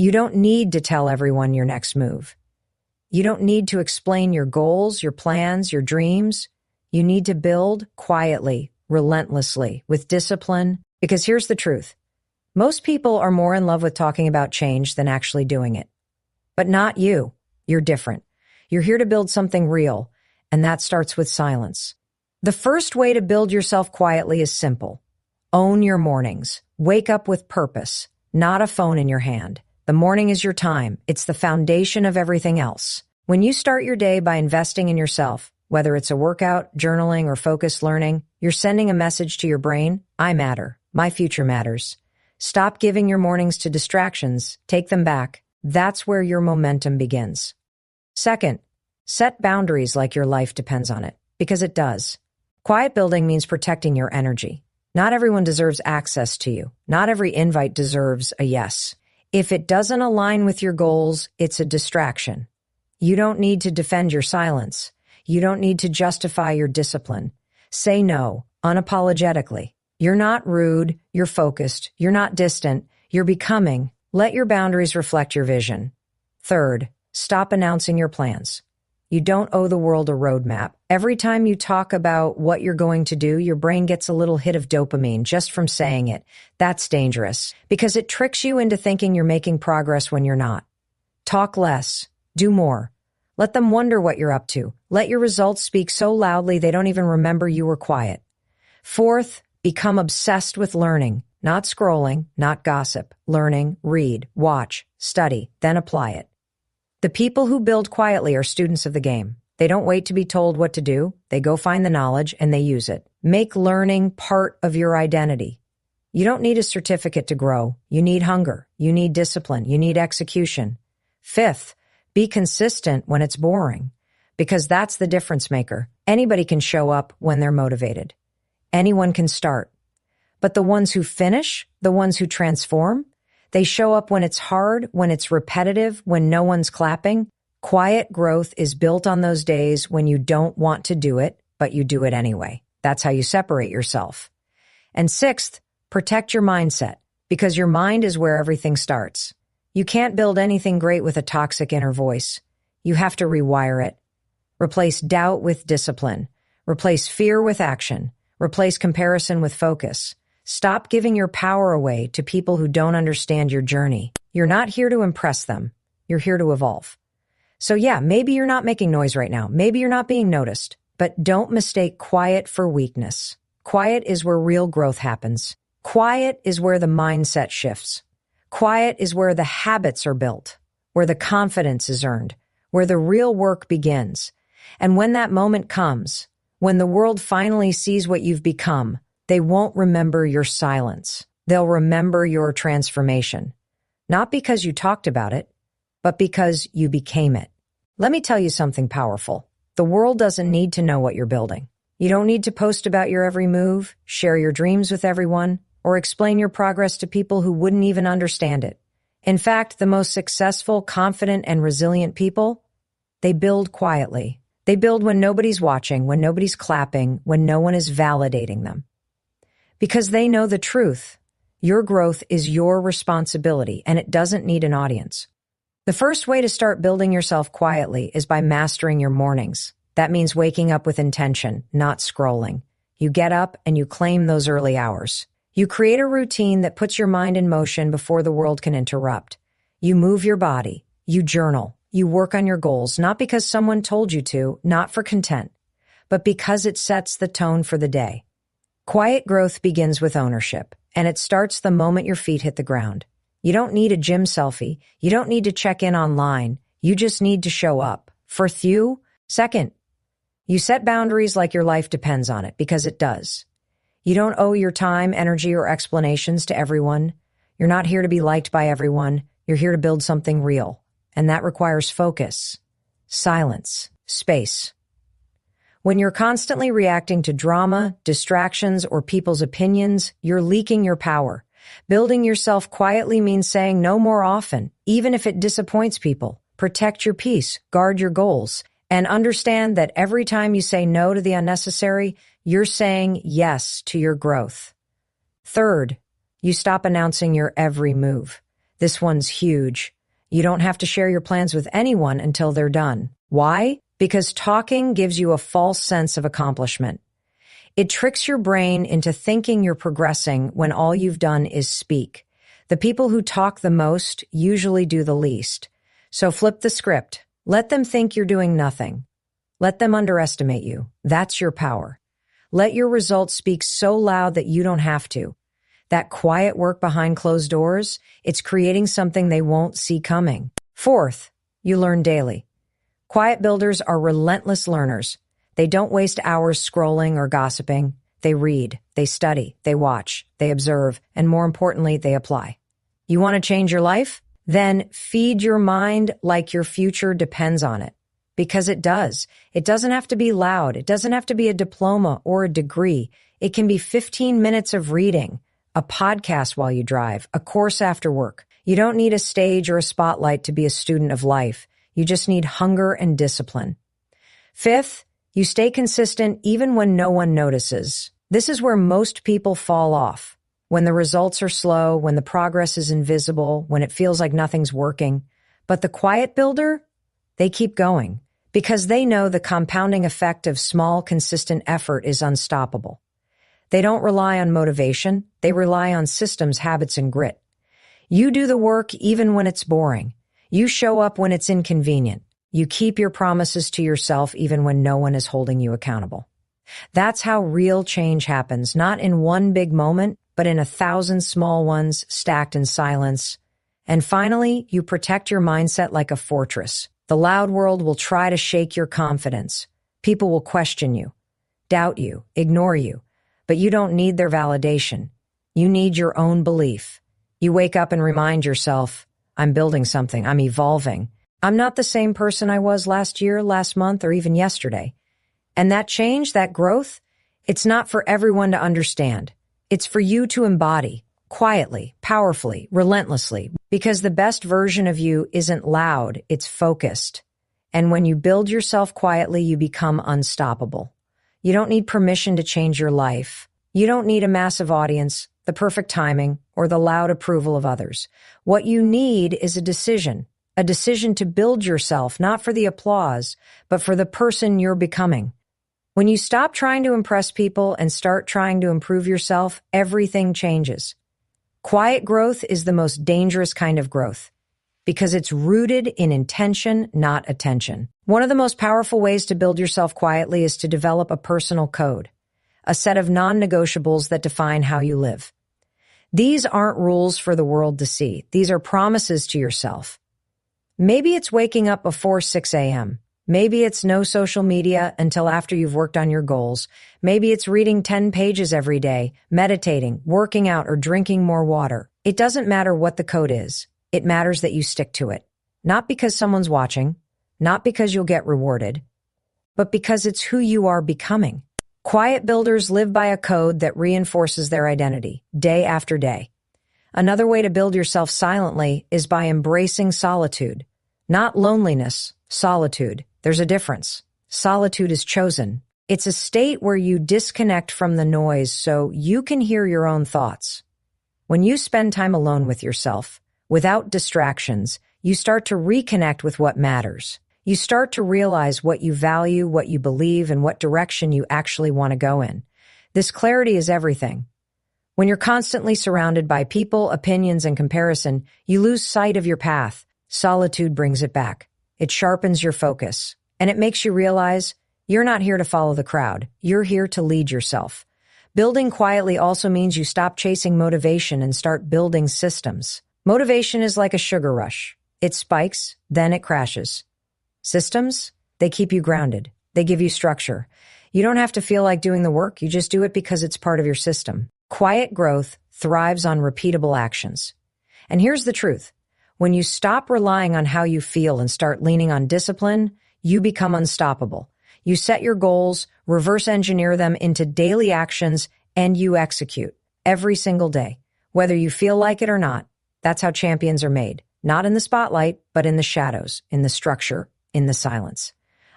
You don't need to tell everyone your next move. You don't need to explain your goals, your plans, your dreams. You need to build quietly, relentlessly, with discipline, because here's the truth. Most people are more in love with talking about change than actually doing it. But not you. You're different. You're here to build something real, and that starts with silence. The first way to build yourself quietly is simple. Own your mornings. Wake up with purpose, not a phone in your hand. The morning is your time. It's the foundation of everything else. When you start your day by investing in yourself, whether it's a workout, journaling, or focused learning, you're sending a message to your brain, I matter. My future matters. Stop giving your mornings to distractions. Take them back. That's where your momentum begins. Second, set boundaries like your life depends on it, because it does. Quiet building means protecting your energy. Not everyone deserves access to you. Not every invite deserves a yes. If it doesn't align with your goals, it's a distraction. You don't need to defend your silence. You don't need to justify your discipline. Say no, unapologetically. You're not rude, you're focused, you're not distant, you're becoming. Let your boundaries reflect your vision. Third, stop announcing your plans. You don't owe the world a roadmap. Every time you talk about what you're going to do, your brain gets a little hit of dopamine just from saying it. That's dangerous because it tricks you into thinking you're making progress when you're not. Talk less. Do more. Let them wonder what you're up to. Let your results speak so loudly they don't even remember you were quiet. Fourth, become obsessed with learning, not scrolling, not gossip. Learning, read, watch, study, then apply it. The people who build quietly are students of the game. They don't wait to be told what to do. They go find the knowledge and they use it. Make learning part of your identity. You don't need a certificate to grow. You need hunger. You need discipline. You need execution. Fifth, be consistent when it's boring, because that's the difference maker. Anybody can show up when they're motivated. Anyone can start. But the ones who finish, the ones who transform, they show up when it's hard, when it's repetitive, when no one's clapping. Quiet growth is built on those days when you don't want to do it, but you do it anyway. That's how you separate yourself. And sixth, protect your mindset, because your mind is where everything starts. You can't build anything great with a toxic inner voice. You have to rewire it. Replace doubt with discipline. Replace fear with action. Replace comparison with focus. Stop giving your power away to people who don't understand your journey. You're not here to impress them. You're here to evolve. So yeah, maybe you're not making noise right now. Maybe you're not being noticed. But don't mistake quiet for weakness. Quiet is where real growth happens. Quiet is where the mindset shifts. Quiet is where the habits are built, where the confidence is earned, where the real work begins. And when that moment comes, when the world finally sees what you've become, they won't remember your silence. They'll remember your transformation. Not because you talked about it, but because you became it. Let me tell you something powerful. The world doesn't need to know what you're building. You don't need to post about your every move, share your dreams with everyone, or explain your progress to people who wouldn't even understand it. In fact, the most successful, confident, and resilient people, they build quietly. They build when nobody's watching, when nobody's clapping, when no one is validating them. Because they know the truth. Your growth is your responsibility, and it doesn't need an audience. The first way to start building yourself quietly is by mastering your mornings. That means waking up with intention, not scrolling. You get up and you claim those early hours. You create a routine that puts your mind in motion before the world can interrupt. You move your body. You journal. You work on your goals, not because someone told you to, not for content, but because it sets the tone for the day. Quiet growth begins with ownership, and it starts the moment your feet hit the ground. You don't need a gym selfie. You don't need to check in online. You just need to show up. First, second, you set boundaries like your life depends on it, because it does. You don't owe your time, energy, or explanations to everyone. You're not here to be liked by everyone. You're here to build something real, and that requires focus, silence, space. When you're constantly reacting to drama, distractions, or people's opinions, you're leaking your power. Building yourself quietly means saying no more often, even if it disappoints people. Protect your peace, guard your goals, and understand that every time you say no to the unnecessary, you're saying yes to your growth. Third, you stop announcing your every move. This one's huge. You don't have to share your plans with anyone until they're done. Why? Because talking gives you a false sense of accomplishment. It tricks your brain into thinking you're progressing when all you've done is speak. The people who talk the most usually do the least. So flip the script. Let them think you're doing nothing. Let them underestimate you. That's your power. Let your results speak so loud that you don't have to. That quiet work behind closed doors, it's creating something they won't see coming. Fourth, you learn daily. Quiet builders are relentless learners. They don't waste hours scrolling or gossiping. They read, they study, they watch, they observe, and more importantly, they apply. You want to change your life? Then feed your mind like your future depends on it. Because it does. It doesn't have to be loud. It doesn't have to be a diploma or a degree. It can be 15 minutes of reading, a podcast while you drive, a course after work. You don't need a stage or a spotlight to be a student of life. You just need hunger and discipline. Fifth, you stay consistent even when no one notices. This is where most people fall off. When the results are slow, when the progress is invisible, when it feels like nothing's working. But the quiet builder, they keep going because they know the compounding effect of small, consistent effort is unstoppable. They don't rely on motivation. They rely on systems, habits, and grit. You do the work even when it's boring. You show up when it's inconvenient. You keep your promises to yourself even when no one is holding you accountable. That's how real change happens, not in one big moment, but in 1,000 small ones stacked in silence. And finally, you protect your mindset like a fortress. The loud world will try to shake your confidence. People will question you, doubt you, ignore you. But you don't need their validation. You need your own belief. You wake up and remind yourself, I'm building something, I'm evolving. I'm not the same person I was last year, last month, or even yesterday. And that change, that growth, it's not for everyone to understand. It's for you to embody, quietly, powerfully, relentlessly, because the best version of you isn't loud, it's focused. And when you build yourself quietly, you become unstoppable. You don't need permission to change your life. You don't need a massive audience, the perfect timing, or the loud approval of others. What you need is a decision to build yourself, not for the applause, but for the person you're becoming. When you stop trying to impress people and start trying to improve yourself, everything changes. Quiet growth is the most dangerous kind of growth because it's rooted in intention, not attention. One of the most powerful ways to build yourself quietly is to develop a personal code, a set of non-negotiables that define how you live. These aren't rules for the world to see. These are promises to yourself. Maybe it's waking up before 6 a.m. Maybe it's no social media until after you've worked on your goals. Maybe it's reading 10 pages every day, meditating, working out, or drinking more water. It doesn't matter what the code is. It matters that you stick to it. Not because someone's watching, not because you'll get rewarded, but because it's who you are becoming. Quiet builders live by a code that reinforces their identity, day after day. Another way to build yourself silently is by embracing solitude. Not loneliness, solitude. There's a difference. Solitude is chosen. It's a state where you disconnect from the noise so you can hear your own thoughts. When you spend time alone with yourself, without distractions, you start to reconnect with what matters. You start to realize what you value, what you believe, and what direction you actually want to go in. This clarity is everything. When you're constantly surrounded by people, opinions, and comparison, you lose sight of your path. Solitude brings it back. It sharpens your focus, and it makes you realize you're not here to follow the crowd. You're here to lead yourself. Building quietly also means you stop chasing motivation and start building systems. Motivation is like a sugar rush. It spikes, then it crashes. Systems, they keep you grounded. They give you structure. You don't have to feel like doing the work. You just do it because it's part of your system. Quiet growth thrives on repeatable actions. And here's the truth. When you stop relying on how you feel and start leaning on discipline, you become unstoppable. You set your goals, reverse engineer them into daily actions, and you execute every single day, whether you feel like it or not. That's how champions are made. Not in the spotlight, but in the shadows, in the structure, in the silence.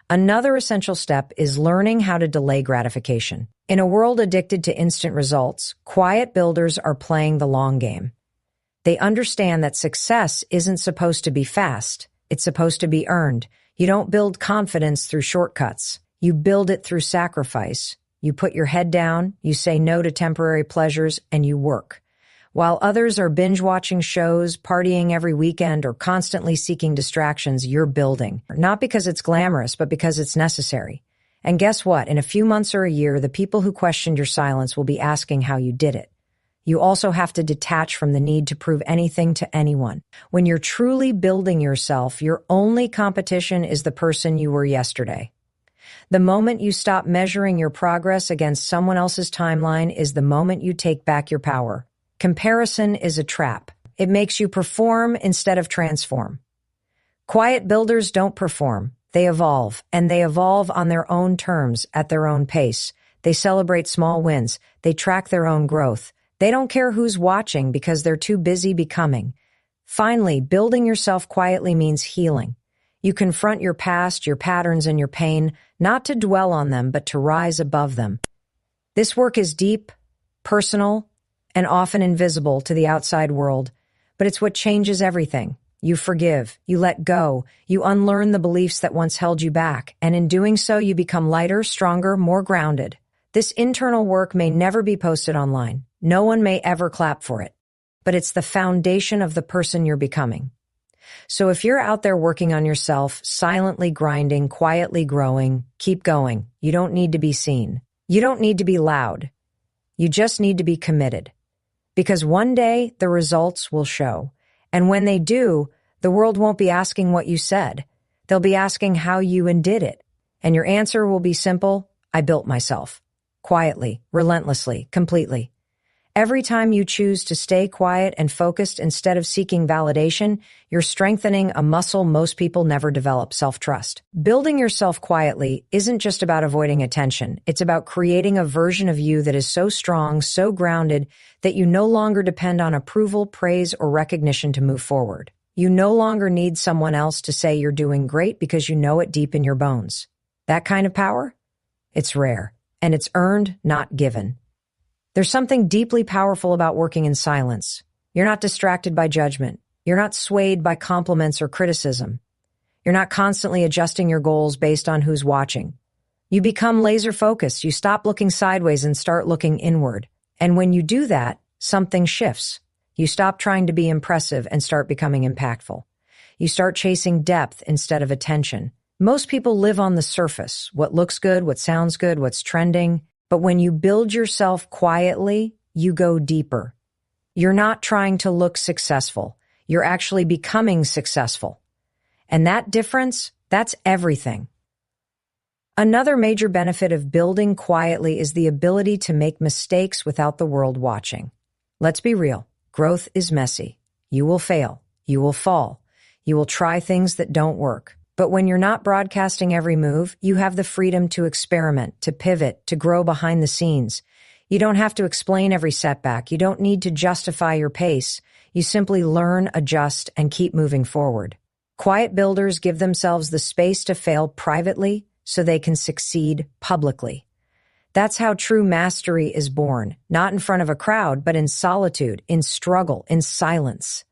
Another essential step is learning how to delay gratification. In a world addicted to instant results, quiet builders are playing the long game. They understand that success isn't supposed to be fast. It's supposed to be earned. You don't build confidence through shortcuts. You build it through sacrifice. You put your head down, you say no to temporary pleasures, and you work. While others are binge-watching shows, partying every weekend, or constantly seeking distractions, you're building. Not because it's glamorous, but because it's necessary. And guess what? In a few months or a year, the people who questioned your silence will be asking how you did it. You also have to detach from the need to prove anything to anyone. When you're truly building yourself, your only competition is the person you were yesterday. The moment you stop measuring your progress against someone else's timeline is the moment you take back your power. Comparison is a trap. It makes you perform instead of transform. Quiet builders don't perform. They evolve, and they evolve on their own terms, at their own pace. They celebrate small wins. They track their own growth. They don't care who's watching because they're too busy becoming. Finally, building yourself quietly means healing. You confront your past, your patterns, and your pain, not to dwell on them, but to rise above them. This work is deep, personal, and often invisible to the outside world, but it's what changes everything. You forgive, you let go, you unlearn the beliefs that once held you back, and in doing so, you become lighter, stronger, more grounded. This internal work may never be posted online. No one may ever clap for it, but it's the foundation of the person you're becoming. So if you're out there working on yourself, silently grinding, quietly growing, keep going. You don't need to be seen. You don't need to be loud. You just need to be committed. Because one day the results will show. And when they do, the world won't be asking what you said. They'll be asking how you did it. And your answer will be simple: I built myself. Quietly, relentlessly, completely. Every time you choose to stay quiet and focused instead of seeking validation, you're strengthening a muscle most people never develop: self-trust. Building yourself quietly isn't just about avoiding attention. It's about creating a version of you that is so strong, so grounded, that you no longer depend on approval, praise, or recognition to move forward. You no longer need someone else to say you're doing great because you know it deep in your bones. That kind of power? It's rare, and it's earned, not given. There's something deeply powerful about working in silence. You're not distracted by judgment. You're not swayed by compliments or criticism. You're not constantly adjusting your goals based on who's watching. You become laser focused. You stop looking sideways and start looking inward. And when you do that, something shifts. You stop trying to be impressive and start becoming impactful. You start chasing depth instead of attention. Most people live on the surface: what looks good, what sounds good, what's trending. But when you build yourself quietly, you go deeper. You're not trying to look successful. You're actually becoming successful. And that difference, that's everything. Another major benefit of building quietly is the ability to make mistakes without the world watching. Let's be real. Growth is messy. You will fail. You will fall. You will try things that don't work. But when you're not broadcasting every move, you have the freedom to experiment, to pivot, to grow behind the scenes. You don't have to explain every setback. You don't need to justify your pace. You simply learn, adjust, and keep moving forward. Quiet builders give themselves the space to fail privately so they can succeed publicly. That's how true mastery is born, not in front of a crowd, but in solitude, in struggle, in silence.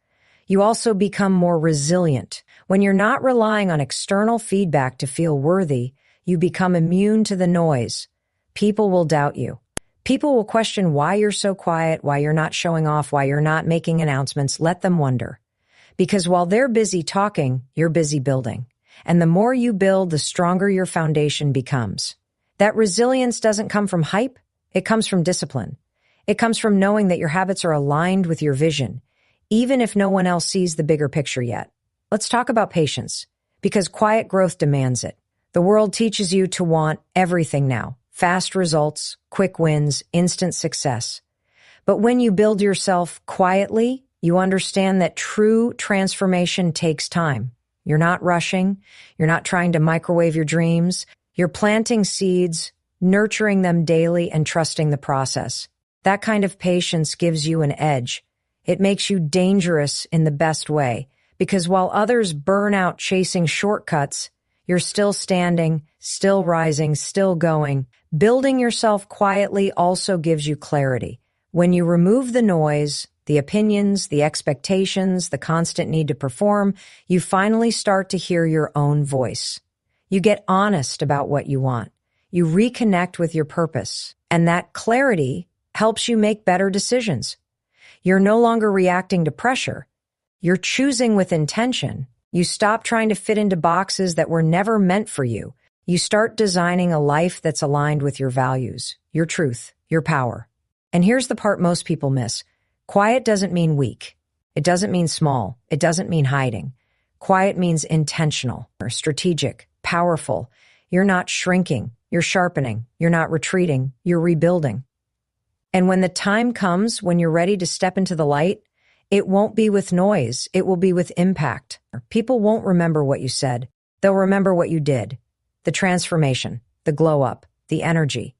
You also become more resilient. When you're not relying on external feedback to feel worthy, you become immune to the noise. People will doubt you. People will question why you're so quiet, why you're not showing off, why you're not making announcements. Let them wonder. Because while they're busy talking, you're busy building. And the more you build, the stronger your foundation becomes. That resilience doesn't come from hype. It comes from discipline. It comes from knowing that your habits are aligned with your vision, even if no one else sees the bigger picture yet. Let's talk about patience, because quiet growth demands it. The world teaches you to want everything now: fast results, quick wins, instant success. But when you build yourself quietly, you understand that true transformation takes time. You're not rushing. You're not trying to microwave your dreams. You're planting seeds, nurturing them daily, and trusting the process. That kind of patience gives you an edge. It makes you dangerous in the best way. Because while others burn out chasing shortcuts, you're still standing, still rising, still going. Building yourself quietly also gives you clarity. When you remove the noise, the opinions, the expectations, the constant need to perform, you finally start to hear your own voice. You get honest about what you want. You reconnect with your purpose, and that clarity helps you make better decisions. You're no longer reacting to pressure. You're choosing with intention. You stop trying to fit into boxes that were never meant for you. You start designing a life that's aligned with your values, your truth, your power. And here's the part most people miss. Quiet doesn't mean weak. It doesn't mean small. It doesn't mean hiding. Quiet means intentional or strategic, powerful. You're not shrinking. You're sharpening. You're not retreating. You're rebuilding. And when the time comes, when you're ready to step into the light, it won't be with noise. It will be with impact. People won't remember what you said. They'll remember what you did. The transformation, the glow up, the energy.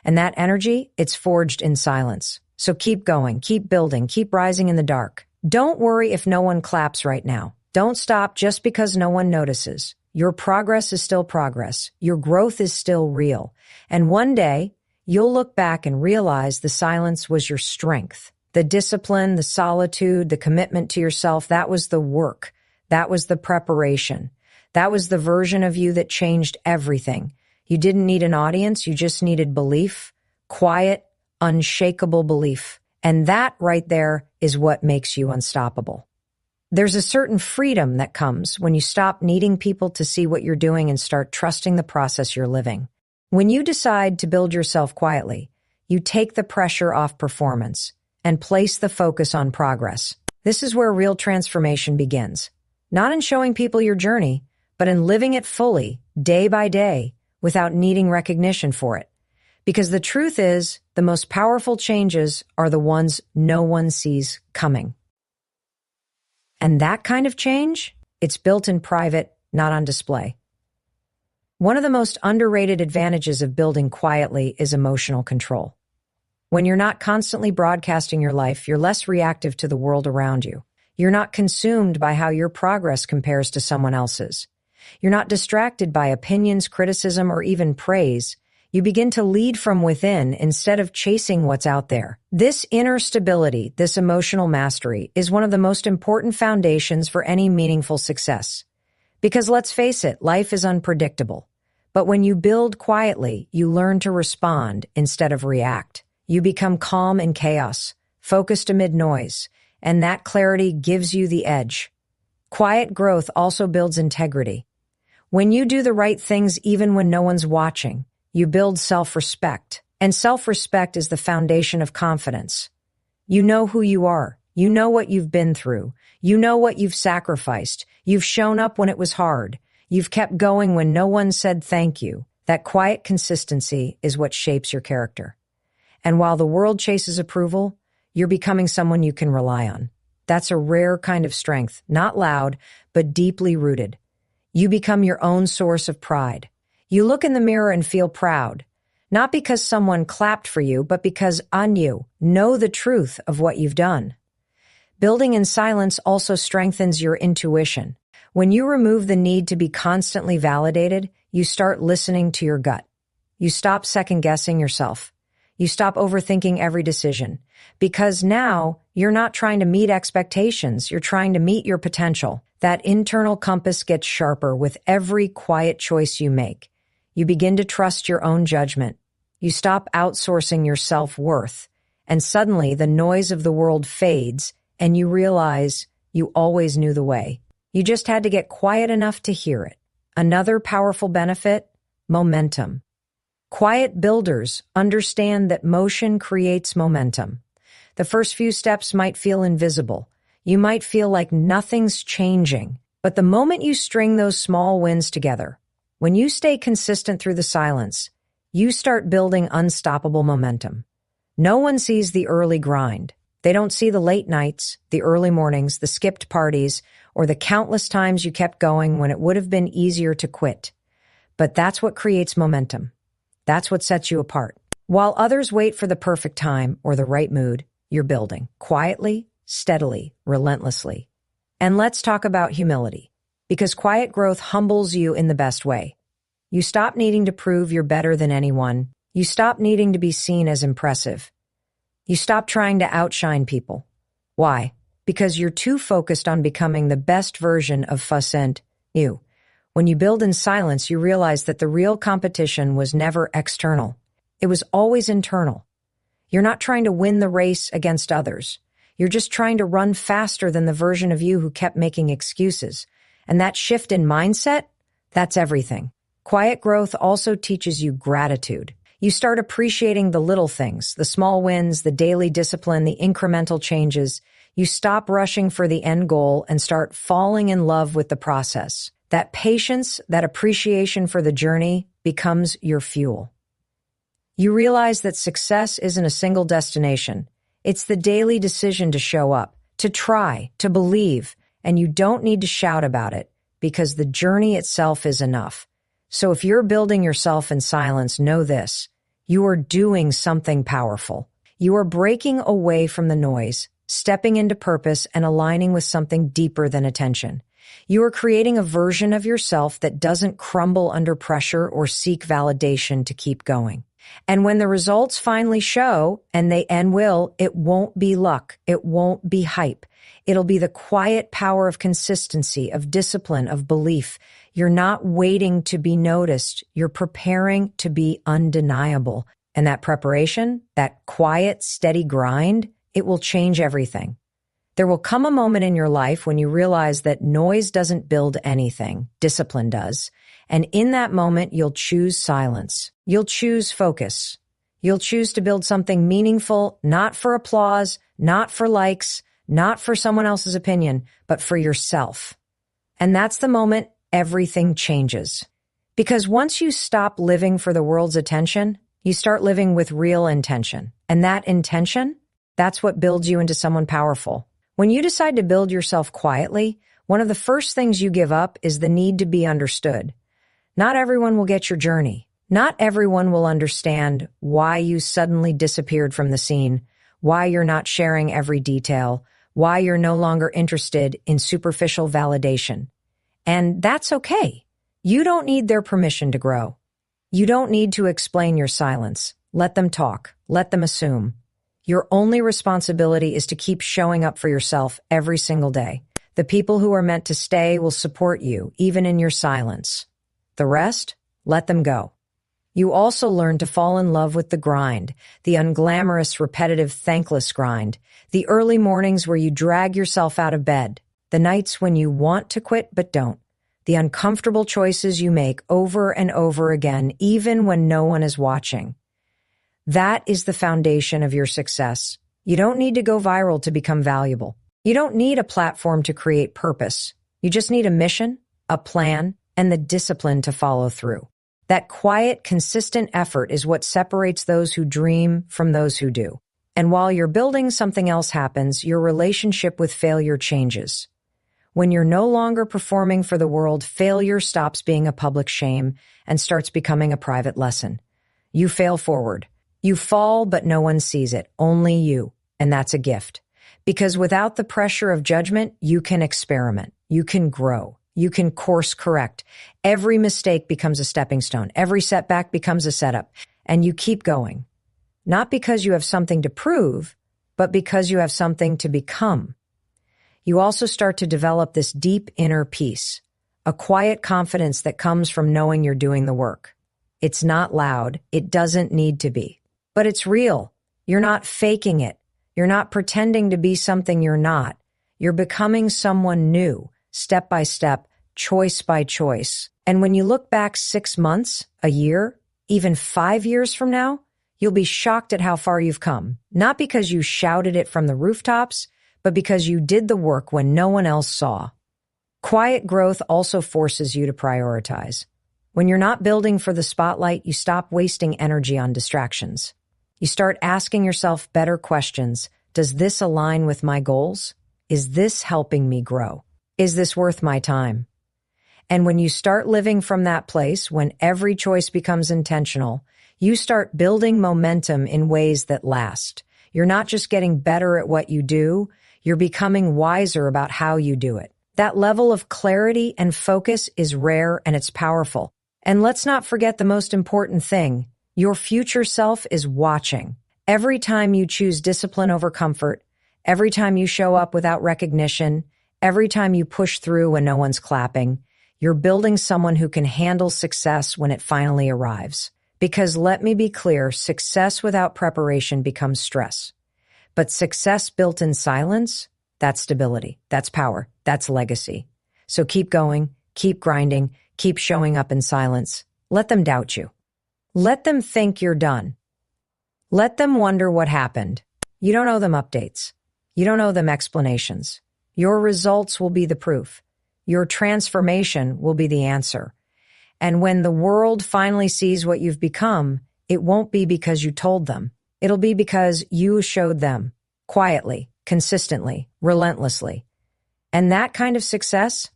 And that energy, it's forged in silence. So keep going, keep building, keep rising in the dark. Don't worry if no one claps right now. Don't stop just because no one notices. Your progress is still progress. Your growth is still real. And one day, you'll look back and realize the silence was your strength. The discipline, the solitude, the commitment to yourself, that was the work. That was the preparation. That was the version of you that changed everything. You didn't need an audience, you just needed belief, quiet, unshakable belief. And that right there is what makes you unstoppable. There's a certain freedom that comes when you stop needing people to see what you're doing and start trusting the process you're living. When you decide to build yourself quietly, you take the pressure off performance and place the focus on progress. This is where real transformation begins. Not in showing people your journey, but in living it fully, day by day, without needing recognition for it. Because the truth is, the most powerful changes are the ones no one sees coming. And that kind of change, it's built in private, not on display. One of the most underrated advantages of building quietly is emotional control. When you're not constantly broadcasting your life, you're less reactive to the world around you. You're not consumed by how your progress compares to someone else's. You're not distracted by opinions, criticism, or even praise. You begin to lead from within instead of chasing what's out there. This inner stability, this emotional mastery, is one of the most important foundations for any meaningful success. Because let's face it, life is unpredictable. But when you build quietly, you learn to respond instead of react. You become calm in chaos, focused amid noise, and that clarity gives you the edge. Quiet growth also builds integrity. When you do the right things even when no one's watching, you build self-respect. And self-respect is the foundation of confidence. You know who you are. You know what you've been through. You know what you've sacrificed. You've shown up when it was hard. You've kept going when no one said thank you. That quiet consistency is what shapes your character. And while the world chases approval, you're becoming someone you can rely on. That's a rare kind of strength, not loud, but deeply rooted. You become your own source of pride. You look in the mirror and feel proud, not because someone clapped for you, but because you know the truth of what you've done. Building in silence also strengthens your intuition. When you remove the need to be constantly validated, you start listening to your gut. You stop second-guessing yourself. You stop overthinking every decision. Because now, you're not trying to meet expectations, you're trying to meet your potential. That internal compass gets sharper with every quiet choice you make. You begin to trust your own judgment. You stop outsourcing your self-worth. And suddenly, the noise of the world fades, and you realize you always knew the way. You just had to get quiet enough to hear it. Another powerful benefit? Momentum. Quiet builders understand that motion creates momentum. The first few steps might feel invisible. You might feel like nothing's changing. But the moment you string those small wins together, when you stay consistent through the silence, you start building unstoppable momentum. No one sees the early grind. They don't see the late nights, the early mornings, the skipped parties, or the countless times you kept going when it would have been easier to quit. But that's what creates momentum. That's what sets you apart. While others wait for the perfect time or the right mood, you're building quietly, steadily, relentlessly. And let's talk about humility, because quiet growth humbles you in the best way. You stop needing to prove you're better than anyone. You stop needing to be seen as impressive. You stop trying to outshine people. Why? Because you're too focused on becoming the best version of you. When you build in silence, you realize that the real competition was never external. It was always internal. You're not trying to win the race against others. You're just trying to run faster than the version of you who kept making excuses. And that shift in mindset, that's everything. Quiet growth also teaches you gratitude. You start appreciating the little things, the small wins, the daily discipline, the incremental changes. You stop rushing for the end goal and start falling in love with the process. That patience, that appreciation for the journey becomes your fuel. You realize that success isn't a single destination. It's the daily decision to show up, to try, to believe, and you don't need to shout about it because the journey itself is enough. So if you're building yourself in silence, know this: you are doing something powerful. You are breaking away from the noise, stepping into purpose, and aligning with something deeper than attention. You are creating a version of yourself that doesn't crumble under pressure or seek validation to keep going. And when the results finally show, and will, it won't be luck. It won't be hype. It'll be the quiet power of consistency, of discipline, of belief. You're not waiting to be noticed. You're preparing to be undeniable. And that preparation, that quiet, steady grind, it will change everything. There will come a moment in your life when you realize that noise doesn't build anything. Discipline does. And in that moment, you'll choose silence. You'll choose focus. You'll choose to build something meaningful, not for applause, not for likes, not for someone else's opinion, but for yourself. And that's the moment everything changes. Because once you stop living for the world's attention, you start living with real intention. And that intention, that's what builds you into someone powerful. When you decide to build yourself quietly, one of the first things you give up is the need to be understood. Not everyone will get your journey. Not everyone will understand why you suddenly disappeared from the scene, why you're not sharing every detail, why you're no longer interested in superficial validation. And that's okay. You don't need their permission to grow. You don't need to explain your silence. Let them talk. Let them assume. Your only responsibility is to keep showing up for yourself every single day. The people who are meant to stay will support you, even in your silence. The rest, let them go. You also learn to fall in love with the grind, the unglamorous, repetitive, thankless grind, the early mornings where you drag yourself out of bed, the nights when you want to quit but don't, the uncomfortable choices you make over and over again, even when no one is watching. That is the foundation of your success. You don't need to go viral to become valuable. You don't need a platform to create purpose. You just need a mission, a plan, and the discipline to follow through. That quiet, consistent effort is what separates those who dream from those who do. And while you're building, something else happens. Your relationship with failure changes. When you're no longer performing for the world, failure stops being a public shame and starts becoming a private lesson. You fail forward. You fall, but no one sees it, only you. And that's a gift. Because without the pressure of judgment, you can experiment. You can grow. You can course correct. Every mistake becomes a stepping stone. Every setback becomes a setup. And you keep going. Not because you have something to prove, but because you have something to become. You also start to develop this deep inner peace, a quiet confidence that comes from knowing you're doing the work. It's not loud. It doesn't need to be. But it's real. You're not faking it. You're not pretending to be something you're not. You're becoming someone new, step by step, choice by choice. And when you look back 6 months, a year, even 5 years from now, you'll be shocked at how far you've come. Not because you shouted it from the rooftops, but because you did the work when no one else saw. Quiet growth also forces you to prioritize. When you're not building for the spotlight, you stop wasting energy on distractions. You start asking yourself better questions. Does this align with my goals? Is this helping me grow? Is this worth my time? And when you start living from that place, when every choice becomes intentional, you start building momentum in ways that last. You're not just getting better at what you do, you're becoming wiser about how you do it. That level of clarity and focus is rare and it's powerful. And let's not forget the most important thing. Your future self is watching. Every time you choose discipline over comfort, Every time you show up without recognition, every time you push through when no one's clapping, you're building someone who can handle success when it finally arrives. Because let me be clear, success without preparation becomes stress. But success built in silence, that's stability, that's power, that's legacy. So keep going, keep grinding, keep showing up in silence. Let them doubt you. Let them think you're done. Let them wonder what happened. You don't owe them updates. You don't owe them explanations. Your results will be the proof. Your transformation will be the answer. And when the world finally sees what you've become, it won't be because you told them. It'll be because you showed them, quietly, consistently, relentlessly. And that kind of success,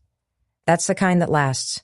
that's the kind that lasts.